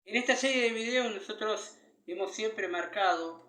En esta serie de videos nosotros hemos siempre marcado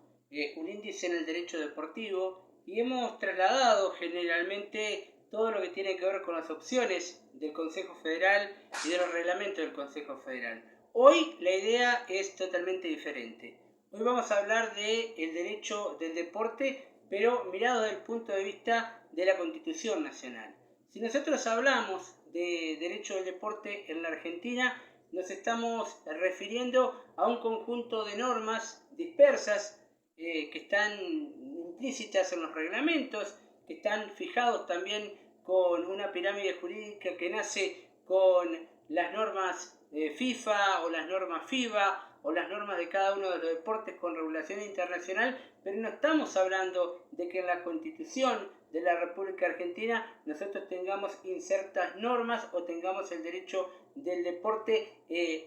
un índice en el derecho deportivo y hemos trasladado generalmente todo lo que tiene que ver con las opciones del Consejo Federal y de los reglamentos del Consejo Federal. Hoy la idea es totalmente diferente. Hoy vamos a hablar del derecho del deporte, pero mirado desde el punto de vista de la Constitución Nacional. Si nosotros hablamos de derecho del deporte en la Argentina, nos estamos refiriendo a un conjunto de normas dispersas que están implícitas en los reglamentos, que están fijados también con una pirámide jurídica que nace con las normas FIFA o las normas FIBA o las normas de cada uno de los deportes con regulación internacional, pero no estamos hablando de que en la Constitución de la República Argentina nosotros tengamos insertas normas o tengamos el derecho del deporte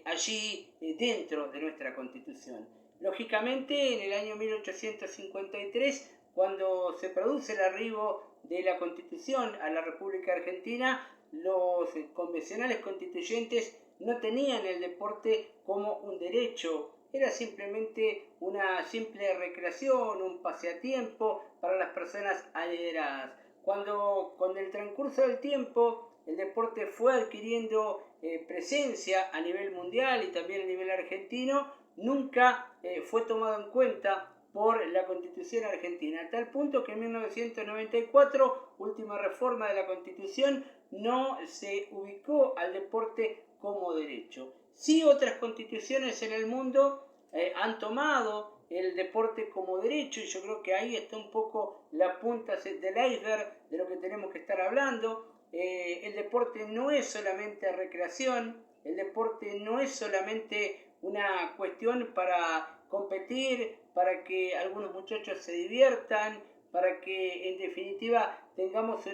allí dentro de nuestra Constitución. Lógicamente, en el año 1853, cuando se produce el arribo de la Constitución a la República Argentina, los convencionales constituyentes no tenían el deporte como un derecho, era simplemente una simple recreación, un pasatiempo para las personas adineradas. Cuando con el transcurso del tiempo el deporte fue adquiriendo presencia a nivel mundial y también a nivel argentino, nunca fue tomado en cuenta por la Constitución argentina, a tal punto que en 1994, última reforma de la Constitución, no se ubicó al deporte como derecho. Sí, otras constituciones en el mundo han tomado el deporte como derecho, y yo creo que ahí está un poco la punta del iceberg de lo que tenemos que estar hablando. El deporte no es solamente recreación, el deporte no es solamente una cuestión para competir, para que algunos muchachos se diviertan, para que en definitiva tengamos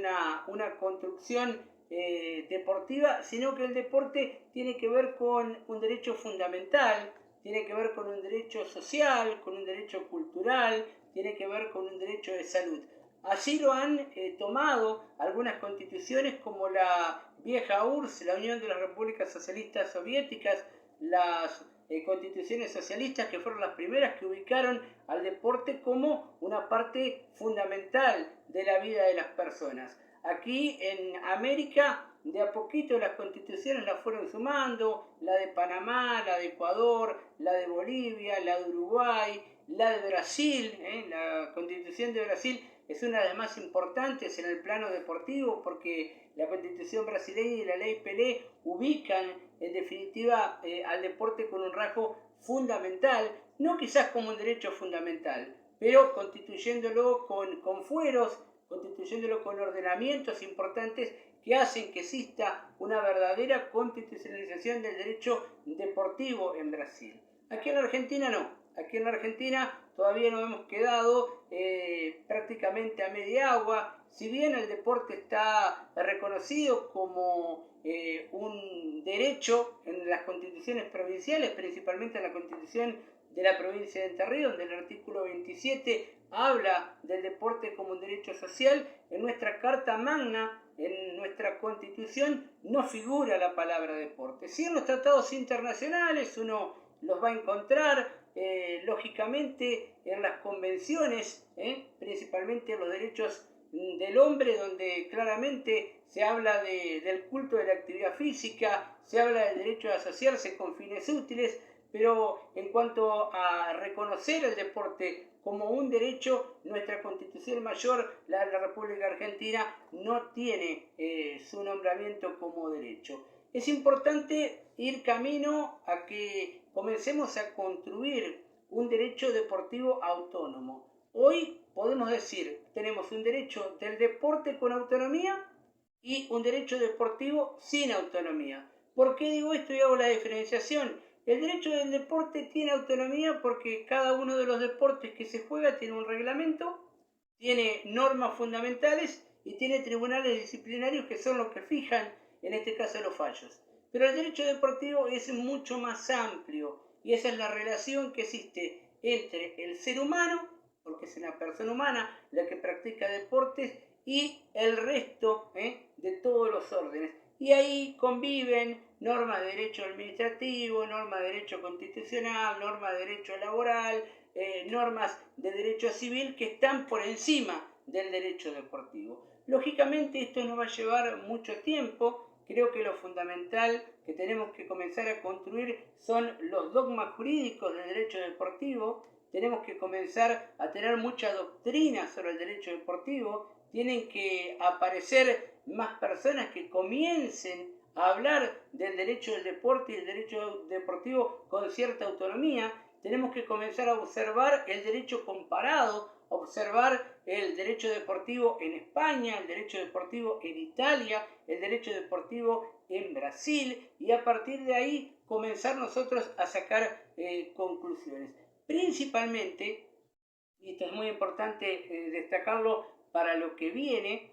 una construcción deportiva, sino que el deporte tiene que ver con un derecho fundamental, tiene que ver con un derecho social, con un derecho cultural, tiene que ver con un derecho de salud. Así lo han tomado algunas constituciones como la vieja URSS, la Unión de las Repúblicas Socialistas Soviéticas, las constituciones socialistas, que fueron las primeras que ubicaron al deporte como una parte fundamental de la vida de las personas. Aquí en América, de a poquito las constituciones las fueron sumando, la de Panamá, la de Ecuador, la de Bolivia, la de Uruguay, la de Brasil, la constitución de Brasil es una de las más importantes en el plano deportivo porque la constitución brasileña y la ley Pelé ubican en definitiva al deporte con un rasgo fundamental, no quizás como un derecho fundamental, pero constituyéndolo con fueros, constituyéndolo con ordenamientos importantes que hacen que exista una verdadera constitucionalización del derecho deportivo en Brasil. Aquí en la Argentina no. Aquí en la Argentina todavía nos hemos quedado prácticamente a media agua. Si bien el deporte está reconocido como un derecho en las constituciones provinciales, principalmente en la constitución de la provincia de Entre Ríos, donde el artículo 27 habla del deporte como un derecho social, en nuestra Carta Magna, en nuestra Constitución, no figura la palabra deporte. Sí, en los tratados internacionales uno los va a encontrar, lógicamente en las convenciones, principalmente en los derechos del hombre, donde claramente se habla del culto de la actividad física, se habla del derecho a asociarse con fines útiles, pero en cuanto a reconocer el deporte como un derecho, nuestra Constitución Mayor, la de la República Argentina, no tiene su nombramiento como derecho. Es importante ir camino a que comencemos a construir un derecho deportivo autónomo. Hoy podemos decir, tenemos un derecho del deporte con autonomía y un derecho deportivo sin autonomía. ¿Por qué digo esto y hago la diferenciación? El derecho del deporte tiene autonomía porque cada uno de los deportes que se juega tiene un reglamento, tiene normas fundamentales y tiene tribunales disciplinarios que son los que fijan, en este caso, los fallos. Pero el derecho deportivo es mucho más amplio y esa es la relación que existe entre el ser humano, porque es una persona humana la que practica deportes, y el resto de todos los órdenes. y ahí conviven normas de derecho administrativo, normas de derecho constitucional, normas de derecho laboral, normas de derecho civil que están por encima del derecho deportivo. Lógicamente esto nos va a llevar mucho tiempo. Creo que lo fundamental que tenemos que comenzar a construir son los dogmas jurídicos del derecho deportivo. Tenemos que comenzar a tener mucha doctrina sobre el derecho deportivo. Tienen que aparecer más personas que comiencen a hablar del derecho del deporte y el derecho deportivo con cierta autonomía. Tenemos que comenzar a observar el derecho comparado, observar el derecho deportivo en España, el derecho deportivo en Italia, el derecho deportivo en Brasil, y a partir de ahí comenzar nosotros a sacar conclusiones. Principalmente, y esto es muy importante destacarlo para lo que viene,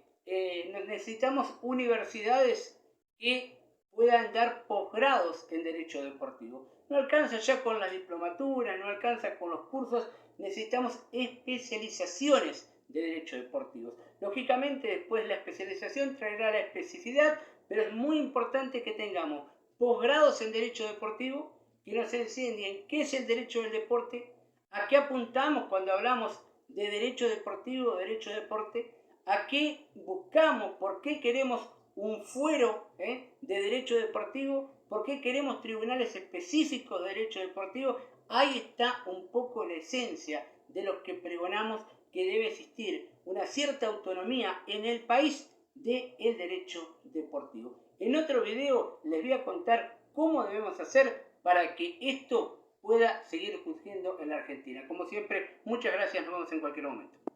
necesitamos universidades que puedan dar posgrados en derecho deportivo. No alcanza ya con la diplomatura, no alcanza con los cursos, necesitamos especializaciones de derecho deportivo. Lógicamente después la especialización traerá la especificidad, pero es muy importante que tengamos posgrados en derecho deportivo que nos enseñen qué es el derecho del deporte, a qué apuntamos cuando hablamos de derecho deportivo, derecho deporte, a qué buscamos, por qué queremos un fuero de derecho deportivo, por qué queremos tribunales específicos de derecho deportivo. Ahí está un poco la esencia de lo que pregonamos que debe existir, una cierta autonomía en el país del derecho deportivo. En otro video les voy a contar cómo debemos hacer para que esto pueda seguir surgiendo en la Argentina. Como siempre, muchas gracias, nos vemos en cualquier momento.